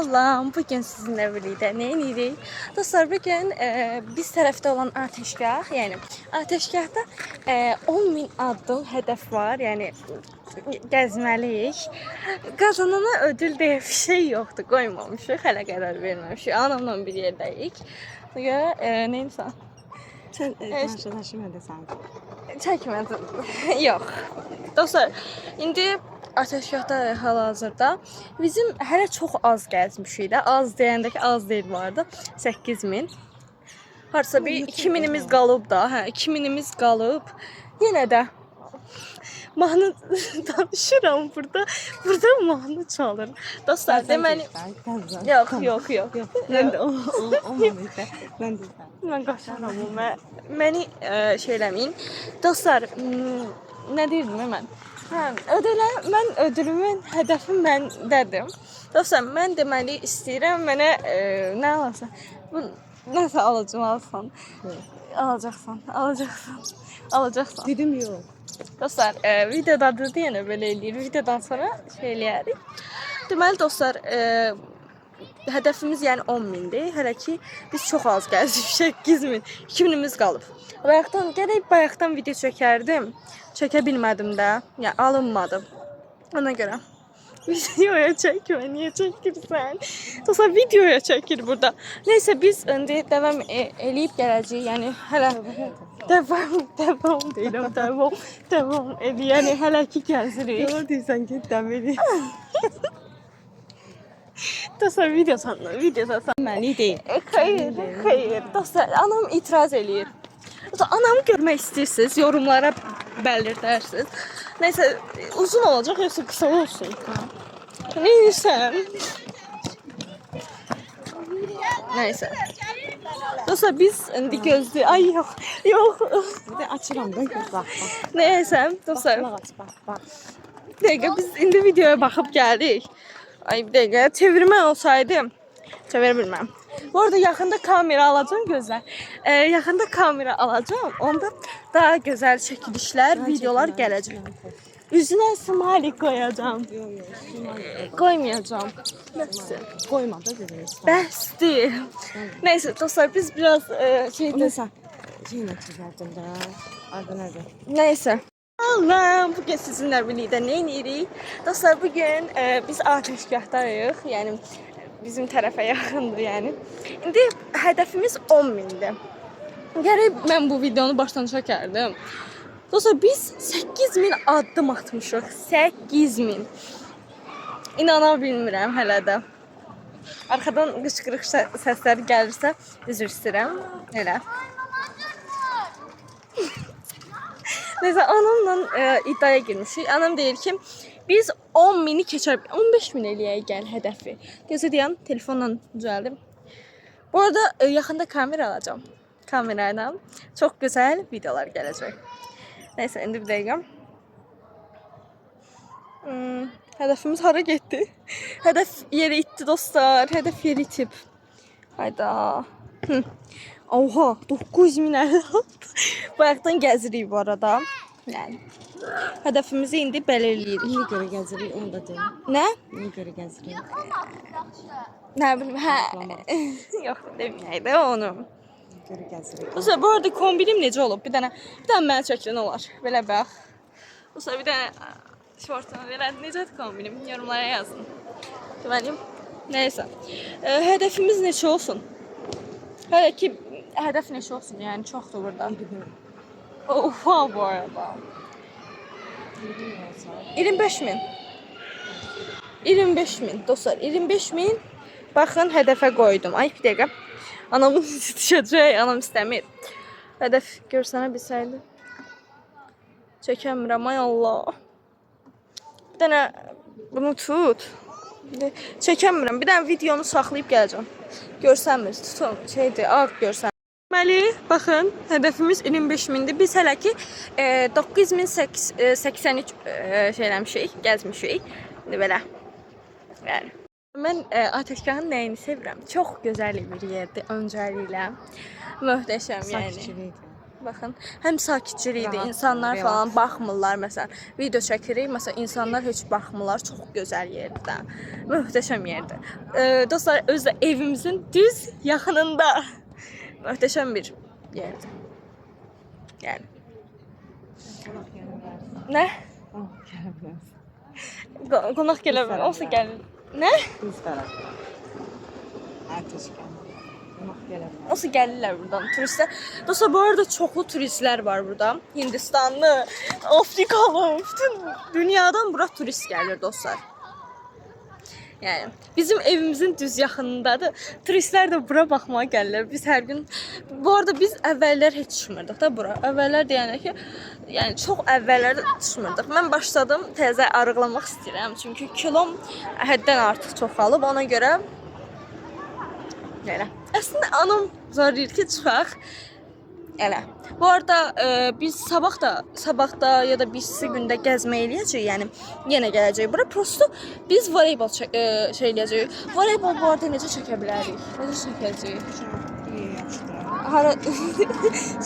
Salam, bugün sizinlə birlikdə nə edirik? Dostlar, bugün biz tərəfdə olan atəşgah, yəni atəşgahda 10.000 addım hədəf var, yəni gəzməliyik. Qazanana ödül deyə bir şey yoxdur, qoymamışıq, hələ qərar verməmişik. Anamla bir yerdəyik. Neyimsə? Sen karşılaşım edəsən. Çəkmədim. Yox. Dostlar, indi atəşgahda hal-hazırda bizim hələ çox az gəzmişik də. Az deyəndə ki, az deyil vardı. 8.000. Harsa bir 2.000-imiz qalıb da. Hə, 2.000-imiz qalıb. Yenə də mahnı danışıram burada. Burada mahnı çalır. Dostlar, deməli yox. Ben de olmadı. Ben de. Mən qaçaram bu. Məni şey eləməyin. Dostlar, nə deyirdim mən? Hə, mən ödülümün hədəfi məndədir. Dostlar, mən deməli istəyirəm mənə nə alarsan? Bu nəsə alacaqsan. Alacaqsan. Dedim yok. Dostlar, videodadır deyənə belə eləyir. Videodan sonra şey eləyərik. Deməli dostlar, hədəfimiz yəni 10.000-dir. Hələ ki biz çox az gəzmişik. 8.000, 2.000-imiz qalıb. Bayaqdan video çəkərdim. Çəkə bilmədim də. Yəni alınmadım. Ona görə videoya çəkmə, niyə çəkirsən? Dostlar, videoya çəkir burada. Nəysə, biz indi davam eləyib gələcəyik. Yəni hələ davam eləyib. Yəni hələ ki gəzirik. Doğru deyirsən ki, dəmeli. Dostlar, video sanırım. Məni deyil. Xeyr. Dostlar, anam itiraz eləyir. Dostlar, anamı görmək istəyirsiniz, yorumlara bəlirdərsiniz. Nəysə, uzun olacaq, yoxsa qısa olsun? Neysən? Nəysə. Dostlar, biz indi gözləyik. Ay, yox. Bir də açıram da bax. Nəysə, dostlar. Bax. Bir dəqiqə, biz indi videoya baxıb gəldik. Ay, bir dəqiqə, çevirmə olsaydı, çevirə bilməm. Bu arada yaxında kamera alacağım, gözlər. Yaxında kamera alacağım, onda daha gözəl çəkilişlər, videolar gələcək. Üzünə smiley qoyacağım. Qoymayacağım. Bəsdir. Qoyma da dedim. Bəsdir. Nəysə, dostlar, biz biraz Neysə. Yenə çəkərdim də. Adı nədir? Nəysə. Allah, bugün sizinlə birlikdə nə edirik? Dostlar, bugün biz atəşgahdayıq. Yəni bizim tərəfə yaxındır, yəni. İndi hədəfimiz 10.000-dir. Gərək mən bu videonu başdan çəkərdim. Dostlar, biz 8.000 addım atmışıq. 8.000. İnana bilmirəm hələ də. Arxadan qışqırıq səsləri gəlirsə, üzr istəyirəm. Elə. Neyse, anamla iddiaya girmişik. Anam deyir ki, biz 10.000'i keçər, 15.000 eləyək gəl hədəfi. Gözə deyən, telefonla düzəldim. Bu arada yaxında kamera alacağım. Kamerayla çox gözəl videolar gələcək. Neyse, indi bir dəqiqə. Hədəfimiz hara getdi? Hədəf yeri itdi dostlar. Hədəf yeri itib. Hayda. Oha, 9.000 bayaqdan gəzirik bu arada. Yəni hədəfimizi indi belirləyirik. Niyə görə gəzirik, onu da deyim. Nə? Niyə görə gəzirik? Nə bilim, hə. Yox, deməyək də onu. Niyə görə gəzirik? Dostlar, bu arada kombinim necə olub? Bir dənə mənə çəkin olar. Belə bax. Dostlar, bir dənə şortunu verən necədir kombinim? Yorumlara yazın. Deməlim, nəysə. Hədəfimiz neçə olsun? Hələ ki hədəf neçə olsun? Yəni çoxdur burada. Oha, bu arada. 25.000. 25.000 dostlar, 25.000. Baxın, hədəfə qoydum. Ay, bir dəqiqə. Anamın düşəcək, anam istəmir. Hədəf görsənə bilsəydi. Çəkəmirəm, ay Allah. Bir dənə bunu tut. Çəkəmirəm. Bir dənə videonu saxlayıb gələcəm. Görsənmir, tutun. Şeydir, ağ görsənmir. Deməli, baxın, hədəfimiz 25.000-dir. Biz hələ ki 9.083 şeyləmişik, gəzmişik. İndi belə. Yəni. Mən atəşgahın nəyini sevirəm? Çox gözəl bir yerdir, öncəliklə. Möhtəşəm, yəni. Baxın, həm sakitçilikdir, Rahat, insanlar relax. falan baxmırlar məsələn. Video çəkirik, məsələn, insanlar heç baxmırlar. Çox gözəl yerdir də. Möhtəşəm yerdir. Dostlar, özü də evimizin düz yaxınında. Möhtəşəm bir yerdir. Yəni. Nə? Qonaq gələ bilər. Olsa gəlir. Nə? Biz tərəfdə. Ateşkən. Qonaq gələ bilər. Olsa gəlirlər buradan turistlər. Dostlar, bu arada çoxlu turistlər var burada. Hindistanlı, Afrikalı, bütün dünyadan bura turist gəlir dostlar. Yəni bizim evimizin düz yaxınındadır. Turistlər də bura baxmağa gəlirlər. Biz hər gün bu arada biz əvvəllər heç düşmürdük da bura. Əvvəllər deyəndə ki, yəni çox əvvəllərdə düşmürdük. Mən başladım təzə arıqlamaq istəyirəm. Çünki kilom həddən artıq çoxalıb. Ona görə elə. Əslində anam zorlayır ki, çıxaq. Elə. Bu arada biz sabah da ya da birisi gündə gəzmə eləyəcəyik. Yəni yenə gələcək bura. Prosto biz voleybol şey eləyəcəyik. Voleybol bu arada necə çəkə bilərik? Necə çəkəcəyik? İyi, yaxşıdır. Hara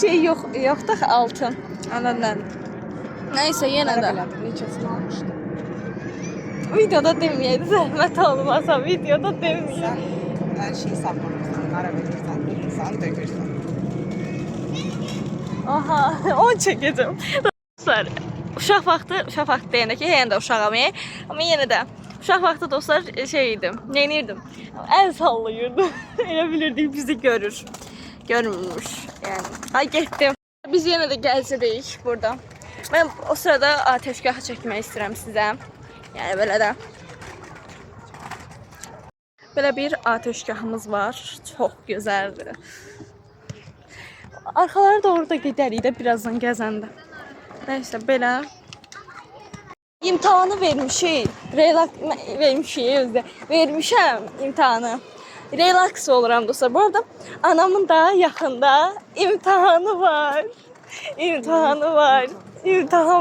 şey yox da altın. Anladın? Nəysə yenə də. Belədir, neçəsini almışdı. Videoda deməyəydi, zəhmət olmasa videoda deməyəydi. Sən hər şeyi saxlamırsan, ara verirsən, durursan, dökürsən. Aha, onu çəkəcəm. Dostlar, uşaq vaxtı deyəndə ki, yenə də uşağam, amma yenə də uşaq vaxtı dostlar şey idim, neyinirdim? Əl sallayırdım. Elə bilirdik bizi görür. Görmürmüş. Yəni, ay getdim. Biz yenə də gəzəcəyik burada. Mən o sırada ateşgahı çəkmək istəyirəm sizə. Yəni belə də. Belə bir ateşgahımız var. Çox gözəldir. Arxalara doğru da gedərik də birazdan gəzəndə. Nəysə belə. İmtahanı vermişik. Vermişəm imtahanı. Relax oluram dostlar. Bu arada anamın da yaxında imtahanı var. İmtahan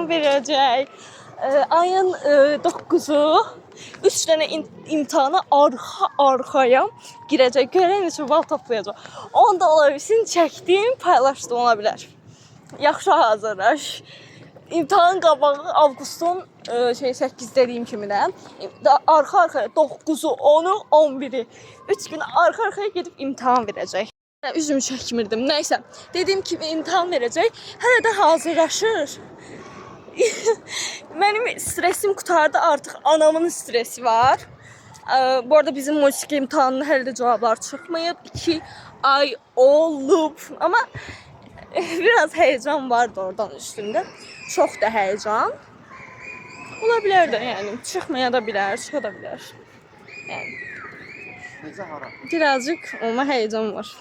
verəcək. Ayın 9-u 3 dənə imtahana arxaya girəcək. Görək neçə bal toplayacaq. Onu da ola bilsin çəkdim, paylaşdım ola bilər. Yaxşı hazırlaş. İmtahan qabağı avqustun 8 dediyim kimi də arxa-arxaya 9-u, 10-u, 11-i 3 gün arxa-arxaya gedib imtahan verəcək. Üzümü çəkmirdim. Nəysə, dediyim kimi imtahan verəcək. Hələ də hazırlaşır. Mənim stresim qutardı, artıq anamın stresi var. Bu arada bizim musiqi imtahanının hələ də cavablar çıxmayıb. 2 ay olub. Amma biraz heyecan vardı oradan üstündə. Çox da heyecan. Ola bilər də, yəni çıxmaya da bilər, çıxa da bilər. Yəni birazcık ona heyecan var.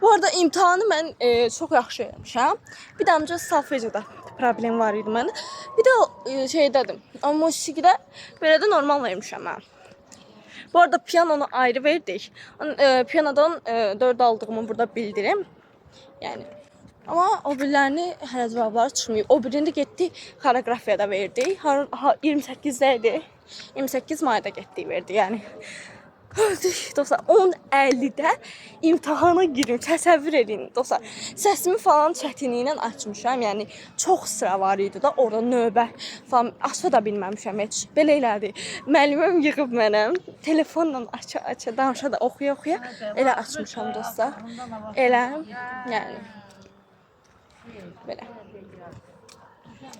Bu arada imtahanı mən çox yaxşı eləmişəm. Bir də ancaq solfejdə problem var idi məndə. Bir də şeydədim. Amma musiqidə belə də normal vermişəm mən. Bu arada piyanonu ayrı verdik. Piyanodan 4 aldığımı burada bildirim. Yəni amma o birilərini hələ cavabları çıxmıyor. O birini də getdi xoreografiyada verdik. 28-də idi. 28 mayda getdik verdi. Yəni dostlar 10:50-də imtahana girim. Təsəvvür edin dostlar. Səsimi falan çətinliklə açmışam. Yəni çox sıra var idi da orada növbə falan aça da bilməmişəm heç. Belə elədi. Müəllimim yığıb mənə telefonla aça danışa da oxuya elə açmışam dostlar. Elə yəni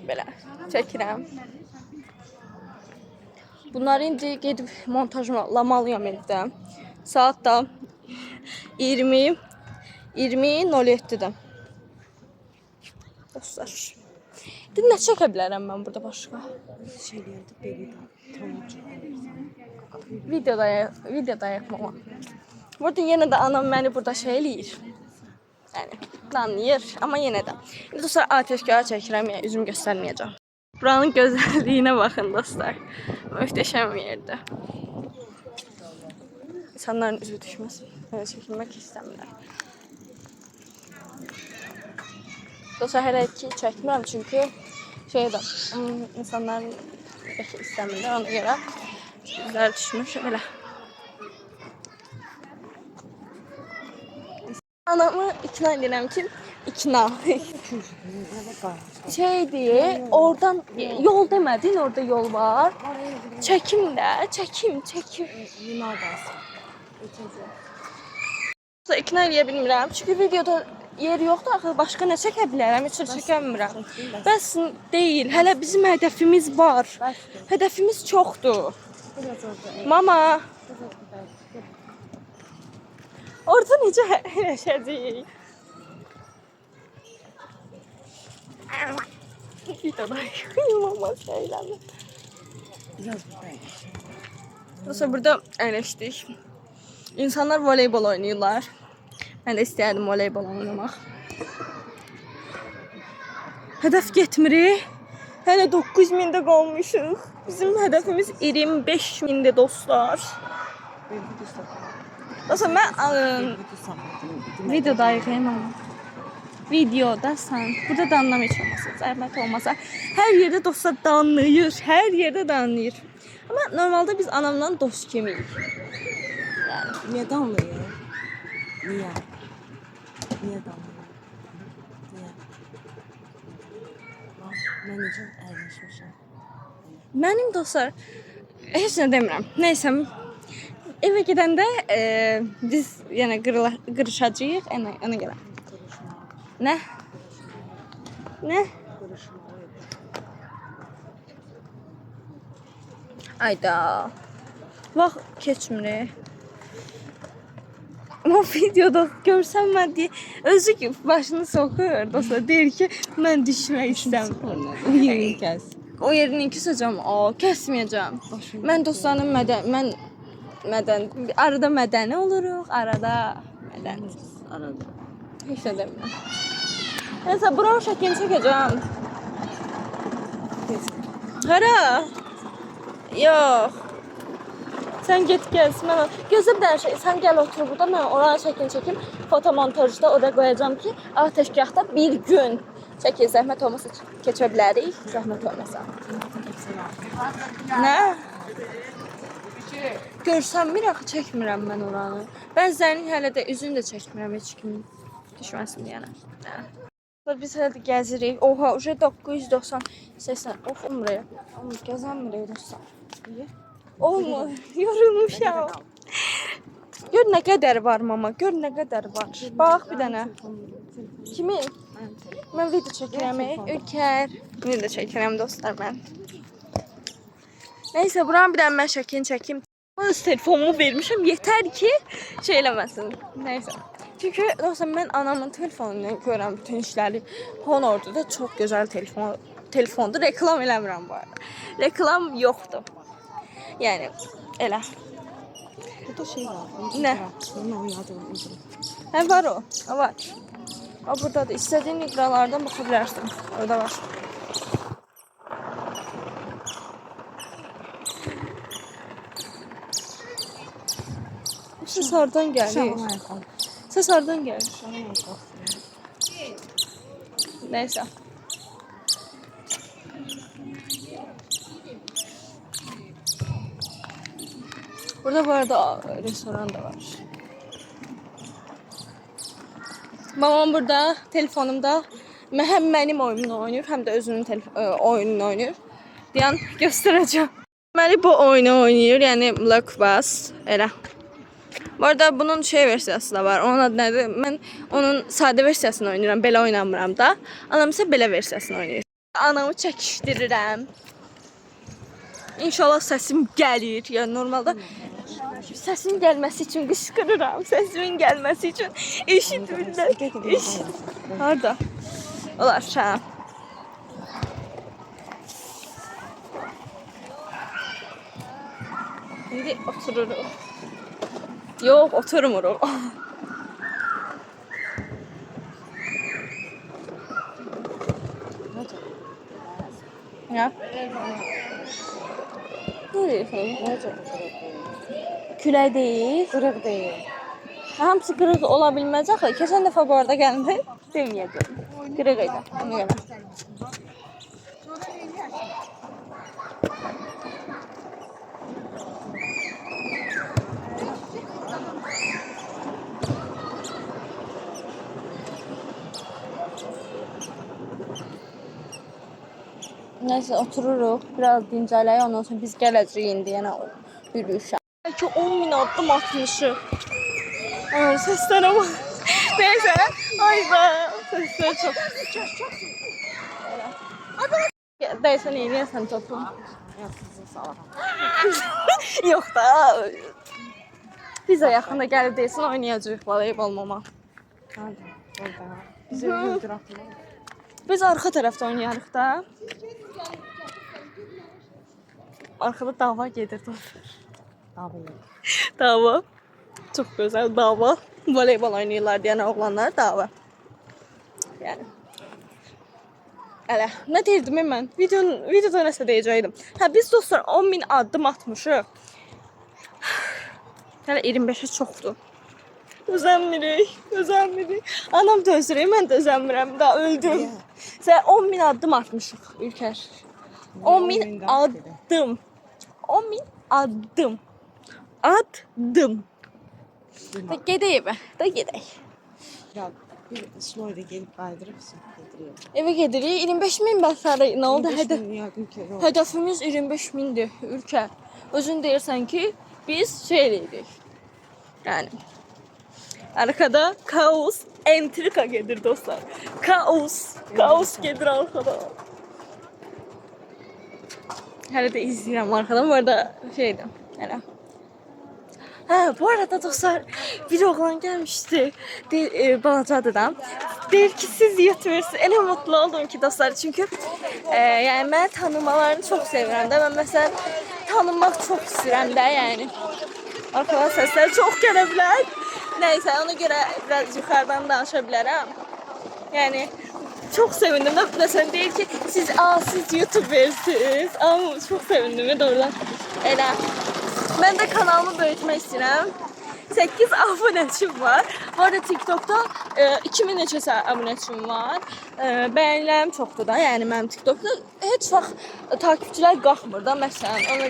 belə çəkirəm. Bunları indi gedib montajlamalıyam evdə. Saat da 20:07-dir. Dostlar. İndi nə çəkə bilərəm mən burada başqa? Şeylərdə belə tavuq. Videoda yapmama. Burada yenə də anam məni burada şey eləyir. Yəni danlayır, amma yenə də. İndi dostlar ateşgaha çəkirəm, yəni üzümü göstərməyəcəm. Buranın gözəlliyinə baxın dostlar. Möhtəşəm yerdir. İnsanların üzü düşməz. Belə çəkilmək istəmirlər. Dostlar hələ ki çəkmirəm çünki şeydə insanların istəmirlər, ona görə güzel düşmüş belə. Anamı ikna edirəm ki, ikna. Qarşı. Şeydi, oradan yol demədin, orada yol var. Çəkim də, çəkim. Limadası. İkna edə bilmirəm. Çünki videoda yer yoxdur, axı başqa nə çəkə bilərəm, heç nə çəkə bilmirəm. Bəs deyil, hələ bizim hədəfimiz var. Hədəfimiz çoxdur. Mama, orada necə əyləşəcəyik? Videoda mama şeyləndi. Biraz buradayım. Dostlar, burada əyləşdik. İnsanlar voleybol oynayırlar. Mən də istəyərdim voleybol oynamaq. Hədəf getmirik. Hələ 9000-də qalmışıq. Bizim hədəfimiz 25000-də dostlar. Dostlar, mən videodayıq, mama. Videodasan. Burada danlama heç olmasa, zəhmət olmasa. Hər yerdə dostlar danlayır. Hər yerdə danlayır. Amma normalda biz anamla dost kimiyik. Niye damlıyor? Niye? Niye damlıyor? Niye? Bak, ben necə əyləşmişəm. Mənim dostlar, heç nə demirəm. Nəysə, evə gedəndə biz yenə qırışacağıq, ona görə. Nə? Nə? Ayda. Vaxt keçmir. Ama videoda görsəm mən deyə, özü ki başını soxur, dostlar deyir ki, mən düşmək istəmirəm. O yerini kəs. O yerini kəsəcəm, kəsməyəcəm. Mən dostlarım arada mədəni oluruq, arada mədəni. Arada. Heç nə demirəm. Nəysə, buranın şəklini çəkəcəm. Hara? Yox. Sen get gəz, mən gözlə bir dənə şey, sən gəl otur burada, mən oranın şəklini çəkim, fotomontajda oraya qoyacağım ki, ateşgahda bir gün çəkil, zəhmət olmasa keçə bilərik, zəhmət olmasa. Nə? Görsənmir, axı çəkmirəm mən oranı. Bəzərini hələ də üzünü də çəkmirəm, heç kimin düşməsin deyənə. Biz hələ də gəzirik. Oha, uje 990, of, umraya. Gəzənmirək dostlar. Olmur, yorulmuşam. Gör nə qədər var mama, gör nə qədər var. Bax bir dənə. Kimin? Mən video çəkirəm, Ülker. Video çəkirəm dostlar mən. Nəysə, buranın bir dənə mən şəklini çəkim. Öz telefonumu vermişəm, yetər ki şey eləməsin. Nəysə. Çünki dostlar mən anamın telefonundan görürəm bütün işləri. Honor'da da çox gözəl telefondur. Reklam eləmirəm bu arada. Reklam yoxdur. Yani elə. Burada şey var. Nə? Onu yadım. Hə, var o. Var. O buradadır. İstədiyin iqralardan baxa bilərsən. Orada var. Ses hardan gəlir? Ses hardan gəlir? Neyse. Burada bu arada restoran da var. Babam burada telefonumda hem benim oyununu oynuyor hem de özünün oyununu oynuyor. Diyan göstereceğim. Deməli bu oyunu oynayır, yani Block Bus. Elə. Bu arada bunun şey versiyası da var. Onun adı nədir? Mən onun sadə versiyasını oynayıram. Belə oynamıram da. Anam isə belə versiyasını oynayır. Anamı çəkişdirirəm. İnşallah səsim gəlir. Yəni normalda səsin gəlməsi üçün qışqırıram. Səsimin gəlməsi üçün eşitmirlər. Harda? Olar şam. İndi otururuq. Yox, oturmuruq. Ya. Külək deyil. Qırıq deyil. Hamısı qırıq ola bilməz axı. Keçən dəfə bu arada gəldi, deməyəcəm. Qırıq idi. Ona görə. Neyse otururuq, biraz dincələk, ondan sonra biz gələcəyik indi yenə yürüyüşə. Belki 10.000 addım atmışıq. Səslərə bak. Neyse, ay be, səslər çox. Dəysən eləyəsən topu. Yazsın salam. Yox da. Biz də yaxında gəlib deyəsən oynayacağıq voleybol mama. Hadi. Orada. Bize öldür atma. Biz arxa tərəfdə oynayarıq da. Arkada dava gedir dostlar. Abi. Dava. Çox gözəl dava. Voleybol oynayırlar deyən oğlanlar dava. Yəni. Ələ, nə deyirdim mən? Videoda nəsə deyəcəydim. Hə, biz dostlar 10.000 addım atmışıq. Hələ 25-ə çoxdur. Özənmirik. Anam dözürək, mən dözənmirəm, daha öldüm. Sən 10.000 addım atmışıq Ülker. 10.000 addım. 10.000 addım. Addım. Da gedək be, da gedək. Ya bir sloyda gelip kaydırırsın. Evə gedirik. 25.000 bəsəri. Nə oldu? Hədəfimiz 25.000-dir Ülker. Özün deyirsən ki, biz şey eləyirik. Yəni arkada kaos, entrika gedir dostlar. Kaos gedir arkada. Hələ də izləyirəm arkadan. Bu arada şeydir. Hələ. Ha, bu arada dostlar bir oğlan gelmişti balacadır da. Deyir ki siz yetmirsiniz. Elə mutlu oldum ki dostlar. Çünkü yani mən tanımalarını çok sevirəm də. Mən məsələn tanınmaq çox istəyirəm də yəni. Arkadan səslər çox gələ bilər. Neyse ona göre biraz yukarıdan danışa bilərəm. Yani çok sevindim de mesela değil ki siz YouTubersiniz. Ama çok sevindim doğrudan. Elə. Ben de kanalımı böyütmek istəyirəm. 8 abunəçim var. Bu arada TikTok'da 2000 neçəsə abunəçim var. Bəyənlərim çoxdur da. Yəni mənim TikTok'da heç vaxt takipçilər qalxmır da məsələn. Ona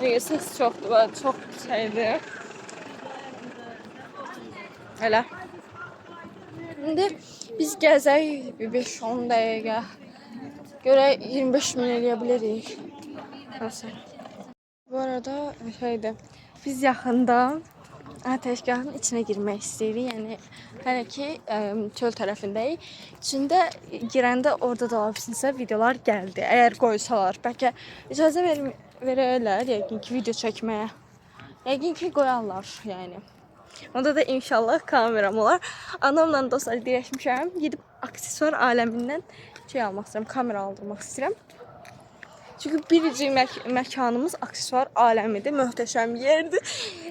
görə ses çoxdur, çox şeydir. Elə. İndi biz gəzək 5-10 dəqiqə. Görək 25.000 eləyə bilərik. Məsələn. Bu arada şeydir. Biz yaxında ateşgahın içine girmək istəyirik. Yəni hələ ki çöl tərəfindəyik. İçində girəndə orada da ofisinsə videolar gəldi. Əgər qoysalar, bəlkə icazə verərlər yəqin ki video çəkməyə. Yəqin ki qoyarlar yəni. Onda da inşallah kameram olar. Anamla dostlar dirəşmişəm. Gidib aksesuar aləmindən şey almaq istəyirəm, kamera aldırmaq istəyirəm. Çünkü birinci məkanımız aksesuar aləmidir, möhtəşəm yerdir.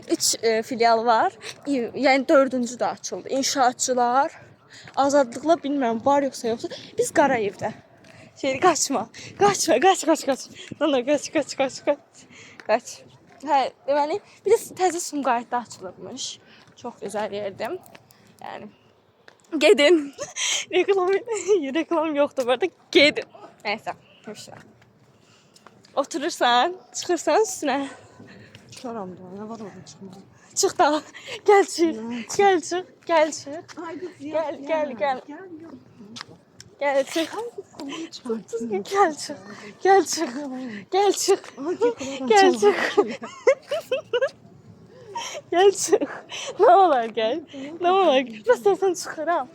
3 filial var. Yəni 4-cü də açıldı. İnşaatçılar, azadlıqla bilmirəm var yoxsa yoxsa. Biz Qarayevdə. Şey qaçma. Qaç. Nana qaç. Hə, deməli bir də təzə Sumqayıtda açılıbmış. Çox gözəl yerdir. Yəni gedin. reklam yoxdur burada. Gedin. Nəysə, hoşça. Oturursan, çıxırsan üstünə. Çıkaram da, ne var orada çıkma. Çıx da. Gəl çıx. Gəl çıx. Gəl çıx. Gəl. Gəl çıx. Gəl çıx. Gəl çıx. Gəl çıx. Gəl çıx. Gəl çıx. Nə olar gəl. Nə olar? Bəs çıxıram.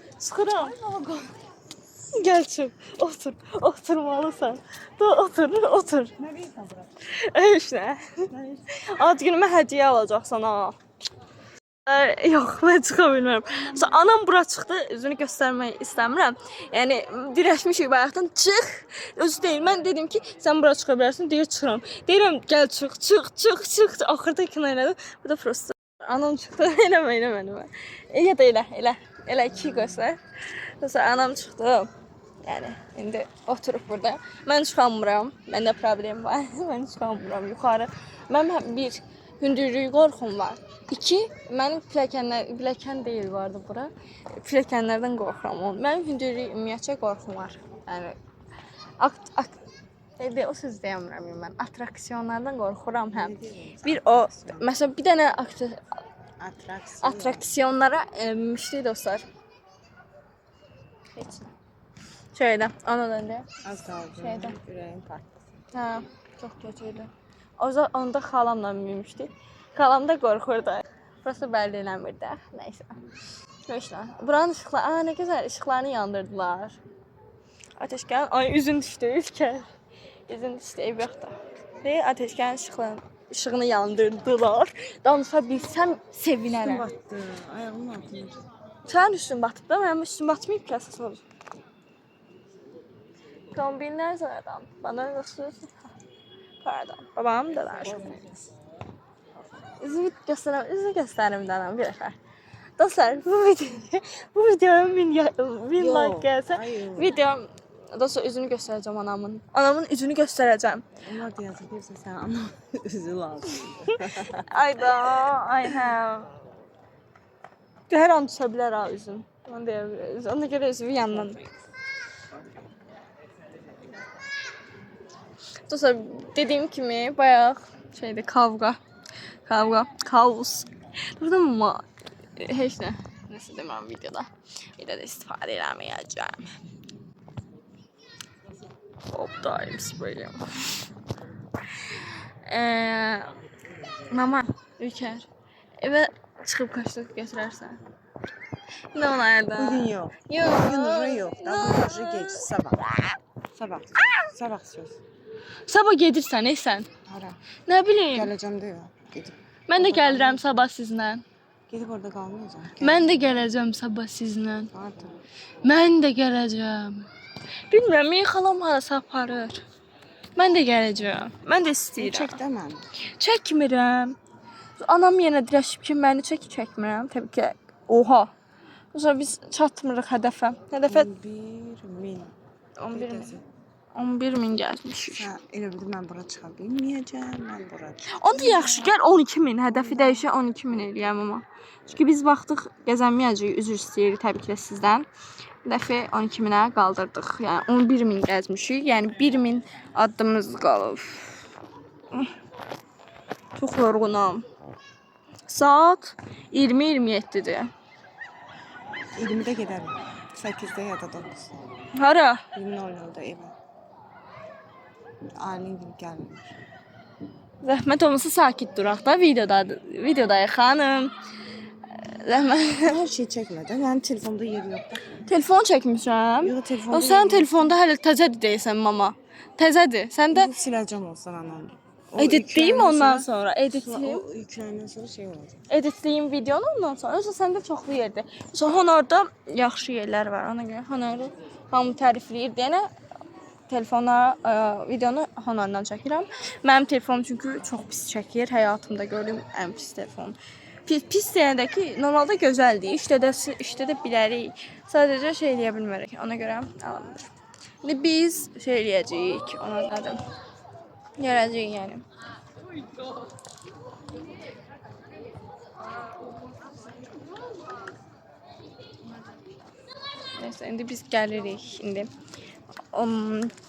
Gəl çıx. Oturmalısan. Da otur. Nereye bırak? İşte. Ad günümə hədiyyə alacaqsan ha. Yox, mən çıxa bilmirəm. Anam bura çıxdı, üzünü göstərmək istəmirəm. Yəni dirəşmişik bayaqdan, çıx. Özü deyil, mən dedim ki, sən bura çıxa bilərsən, deyir çıxıram. Deyirəm, gəl çıx. Axırda ikna elədim. Bu da prosto. Anam çıxdı, eləmə. Ya da elə iki göstər. Sonra anam çıxdı. Yəni indi oturup burada. Mən çıxamıram. Məndə problem var. Mən çıxamıram yuxarı. Mənim bir hündürlük qorxum var. 2 mənim pilləkən deyil vardı bura. Pilləkənlərdən qorxuram. Mənim hündürlük ümumiyyətcə qorxum var. Yəni o söz deyəmirəm mən. Atraksiyonlardan qorxuram həm. Bir o məsələn bir dənə atraksiyonlara müşteri dostlar. Heç nə. Şeydə, anadan deyə. Az qaldı. Şeydə. Ürəyim partlasın. Hə, çox kötüydü. Onda xalamla minmişdik. Xalam da qorxurdu. Burası bəlli eləmirdi. Nəysə. Nəysə. Buranın işıqları, nə gözəl işıqlarını yandırdılar. Ateşkən, ay üzün düşdü, ülkər. Üzün düşdü, ev yoxdur. Və ateşkən işığını yandırdılar. Danışa bilsəm sevinərəm. Üstüm batdı. Ayağımın altında. Sənin üstün batıb da, mənim üstüm batmayıb ki, əsas olur. Kombinlər zaten. Bana nasıl? Pardon. Babam da var. Üzümü göstərim dənəm bir dəfə. Dostlar, bu videoya 1000 like gəlsə, videom dostlar üzünü göstərəcəm anamın. Anamın üzünü göstərəcəm. Onlar da yazıb deyirsə sən ana üzü lazımdır. Ayda, ay hə. Hər an düşə bilər ha üzüm. Ona görə üzümü yandan. Dostlar, dediyim kimi bayaq şeydə kavga, kaos. Burada mı? Heç nə. Nəsə deməm videoda. Videoda istifadə eləməyəcəm. Optayım spreyim. Mama, Ülker, evə çıxıb kaşlıq götürərsən. Nə olardı? Bugün yox. Yox. Bugün yox. Daha qarşı geç. Sabah. Sabah söz. Sabah gedirsən, sən? Hara? Nə bilim. Gələcəm də yox. Gedib. Mən də gəlirəm sabah sizlə. Gedib orada qalmayacağam. Mən də gələcəm sabah sizlə. Harda? Mən də gələcəm. Bilmirəm, mənim xalam harasa aparır. Mən də gələcəm. Mən də istəyirəm. Çək də mən. Çəkmirəm. Anam yenə dirəşib ki, məni çəkmirəm. Təbii ki, oha. Sonra biz çatmırıq hədəfə. Hədəfə 11.000. 11 min gəlmişik. Hə, elə bildim mən bura çıxa bilməyəcəm. Mən bura. Onda yaxşı, gəl 12 min. Hədəfi dəyişə 12 min eləyəm amma. Çünki biz baxdıq gəzənməyəcəyik, üzr istəyirik təbii ki də sizdən. Hədəfi 12 minə qaldırdıq. Yəni 11 min gəzmişik. Yəni 1 min addımımız qalıb. Çox yorğunam. Saat 20:27-dir. 20-də gedərik. 8-də ya da 9-da. Hara? 20:00-da evə. Ailin gibi gəlmir. Zəhmət olmasa sakit duraq da videodayıq xanım. Zəhmət. Hər şey çəkmədən, yəni telefonda yer yoxdur. Telefon çəkmişəm. Yox, telefonda. O sən telefonda hələ təzədir deyirsən mama. Təzədir. Sən də siləcəm olsan anam. editləyim ondan sonra. O Editləyim. yükləndən sonra şey olacaq. Editləyim videonu ondan sonra. Yoxsa səndə çoxlu yerdir. Sonra Honorda yaxşı yerlər var. Ona görə Honoru hamı tərifləyir deyənə telefona videonu Honordan çəkirəm. Mənim telefonum çünki çox pis çəkir. Həyatımda gördüyüm ən pis telefon. Pis deyəndə ki, normalda gözəldir. İşlədə bilərik. Sadəcə şey eləyə bilmərik. Ona görə alınmır. İndi biz şey eləyəcəyik. Ona dedim. Gələcəyik yəni. Neyse, indi biz gəlirik indi.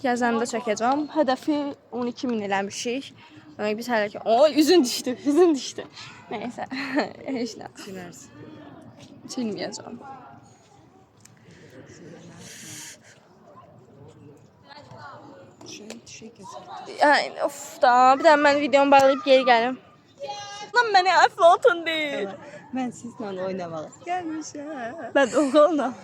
Yazanda çəkəcəm. Hədəfi 12 min eləmişik. Yəni biz hələ ki... Oy, üzün düşdü. Neyse. Heç nə. Silərsən. Silməyəcəm. Şey kəsək. Yani, of da. Bir daha mən videomu bağlayıb geri gəlim. Lan mənə Aflatun deyil. Mən sizlə oynamağa gəlmişəm. Mən oğlanam.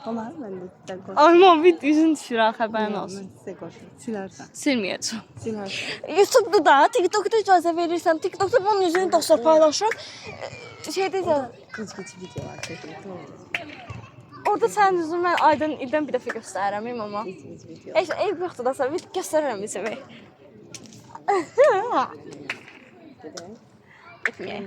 Olar, mən də sizdən qoşum. Amma bir üzün düşür ha, xəbərin olsun. Mən sizə qoşum. Silərsən. Silməyəcəm. Silərsən. YouTube'da da, TikTok'da icazə verirsən. TikTok'da bunun üzünü dostlar paylaşıram. Şeydə Qıc videolar çəkirəm. orada sənin üzünü mən aydan ildən bir dəfə göstərirəm amma. Qıc video. Heç eyb yoxdur da sən göstərirəm bizə. Etməyək.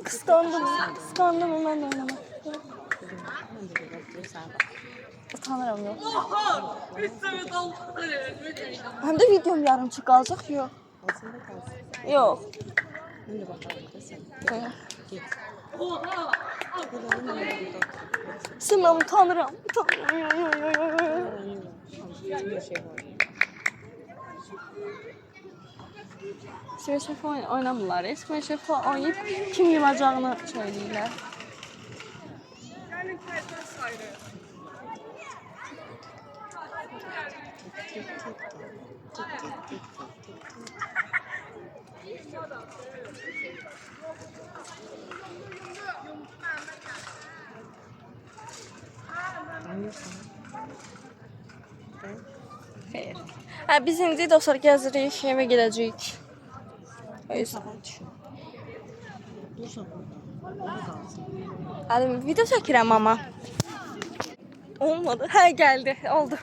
Kıskandım mən də oynamaq. Utanıram yox. Həm də videom yarımçıq qalacaq yox. Aslında qalsın. Yox. Mən də baxarım da sən. Yox. Get. Simam utanıram. Utanıram. Bir şey var. Simam şefi oynamırlar. Simam şefi oynayıp kim yumacağını söyləyirlər. Xeyr. Hə, biz indi dostlar gəzirik, evə gedəcəyik. O yüzden. Hadi video çəkirəm ama. Olmadı. Hə, gəldi. Oldu.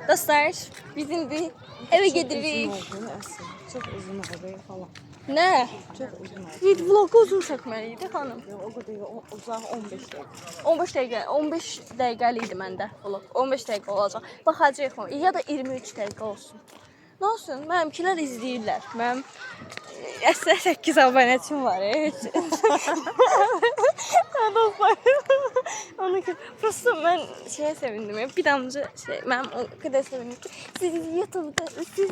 Dostlar, biz indi evə gedirik. Çok uzun oldu falan. Nə? Çok uzun oldu. Video vlogu uzun çəkməliydi xanım. O kadar uzak 15 dakika. 15 dəqiqə, 15 dəqiqəli idi məndə vlog. 15 dəqiqə olacaq. Baxacağıq o. Ya da 23 dəqiqə olsun. Nə olsun? Mənimkilər izləyirlər. Mənim əslində 8 abunəçim var. Dostlar. Onu ki, prosta mən şeyə sevindim. Bir damcı şey, mənim o qədər sevindim ki, siz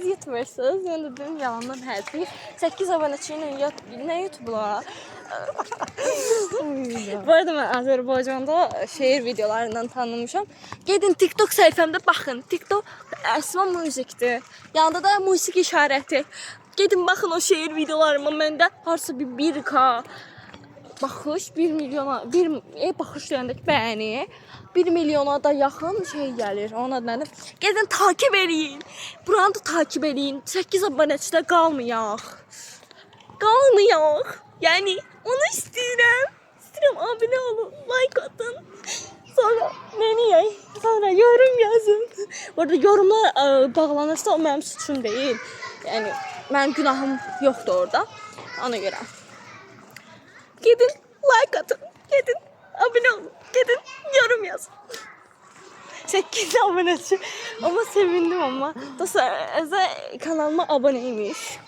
yutmursunuz. Mən də dedim yalandan həddi. 8 abunəçi ilə nə YouTube'lar? Bu arada mən Azərbaycanda şeir videolarından tanınmışam. Gedin TikTok səhifəmdə baxın. TikTok əsma müzikdir. Yanında da musiqi işarəti. Gedin baxın o şeir videolarıma. Məndə harsa bir 1K baxış, 1 milyona, baxış deyəndəki bəyəni 1 milyona da yaxın şey gəlir. Onun adı nədir? Gedin takip eləyin. Buranı da takip eləyin. 8 abunəçidə qalmayaq. Qalmayaq. Yəni onu istəyirəm. İstəyirəm abunə olun, like atın. Sonra sonra yorum yazın. Bu arada yorumlar bağlanırsa o mənim suçum deyil. Yəni mənim günahım yoxdur orada. Ona görə. Gedin like atın. Gedin abunə olun. Gedin yorum yazın. 8 abunəçi. Ama sevindim ama. Dostlar, kanalıma abunəymiş.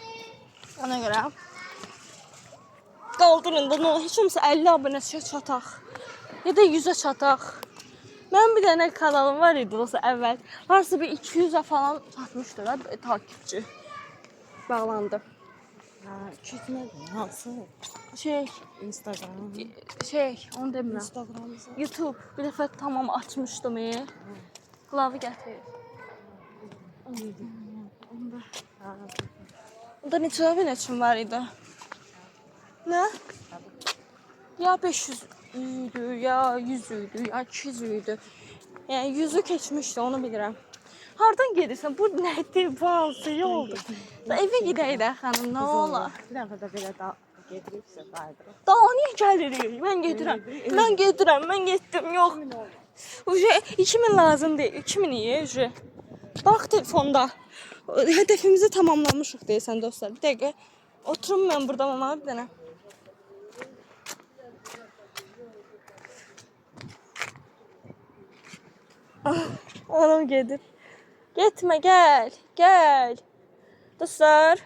Ona görə. Qaldırın da nə olur, heç olmasa 50 abunəçiyə çataq. Ya da 100'ə çataq. Mənim bir dənə kanalım var idi olsa əvvəl. Varsa bir 200'ə falan çatmışdır da takipçi. Bağlandı. Ha, 200 nədir? Hansı? Instagram. Onu demirəm. Instagram. YouTube bir dəfə tamam açmışdım. Qılavı gətir. Onda neçə abunəçim var idi? Nə? Ya 500 idi, ya 100 idi, ya 200 idi. Yəni 100'ü keçmişdi, onu bilirəm. Hardan gedirsən? Bu nədir? Bu hansı yoldur? Evə gedək də xanım, nə olar? Bir dəfə də belə da gediriksə qayıdırıq. Daha niyə gəlirik? Mən gedirəm. Mən getdim, yox. Uje 2000 lazım deyil. 2000 iyi, uje. Bax telefonda. Hədəfimizi tamamlamışıq deyəsən dostlar. Bir dəqiqə. Oturum mən burada mama bir dənə. Anam gedir. Getmə, gəl. Dostlar.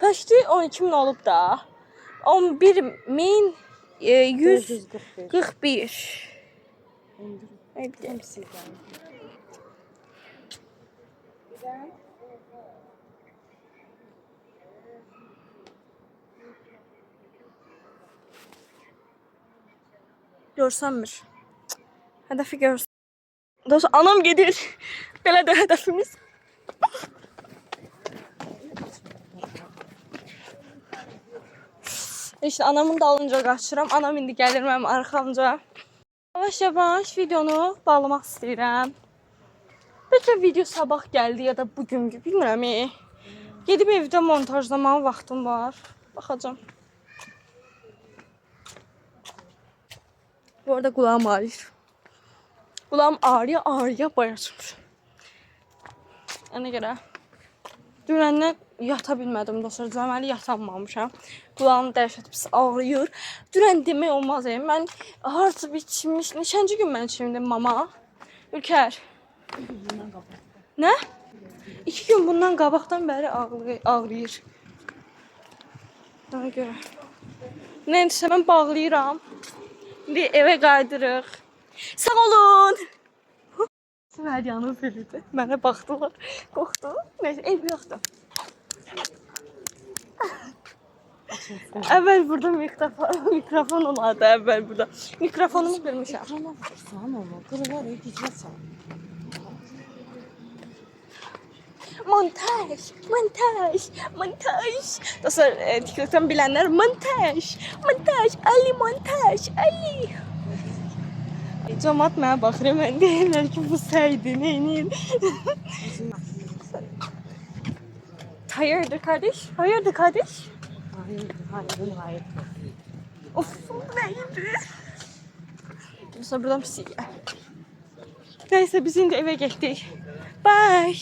Pəşti 12.000 olub da. 11.141. Hepsi. Görsənmir. Hədəfi görsün. Dostlar, anam gedir. Belə də hədəfimiz. İşte anamın dalınca qaçıram. Anam indi gəlir mənim arxamca. Yavaş videonu bağlamaq istəyirəm. Bəlkə video sabah gəldi ya da bugün, bilmirəm. Gedib evdə montajlamağa vaxtım var. Baxacağım. Bu arada kulağım ağrıyor. Kulağım ağrıya bayatmış. Ona görə dünəndən yata bilmədim dostlar. Cəməli yatanmamışam. Kulağım dəhşət pis ağrıyor. Dünən demək olmaz. Mən harca bir çimmiş. Neçənci gün mən çimdim mama? Ülker. Nə? 2 gün bundan qabaqdan bəri ağrıyır. Ona görə. Neyse mən bağlayıram. İndi evə qayıdırıq. Sağ olun. Məryanın filidir. Mənə baxdılar. Qorxdu. Neyse ev yoxdur. Əvvəl burada mikrofon olardı əvvəl burada. Mikrofonumu qırmışam. Ekrana vursan onu. Kırılar gideceksin. Montaj, montaj, montaj. Dostlar, TikTok'tan bilenler montaj, montaj, Ali montaj, Ali. Cəmaət mənə baxır, mən deyirlər ki, bu səydi, neyniyir? Hayırdır kardeş? Hayırdır kardeş? Hayır. Of, bu neydi? Dostlar, buradan pislik gəl. Neyse, biz indi evə getdik. Bye.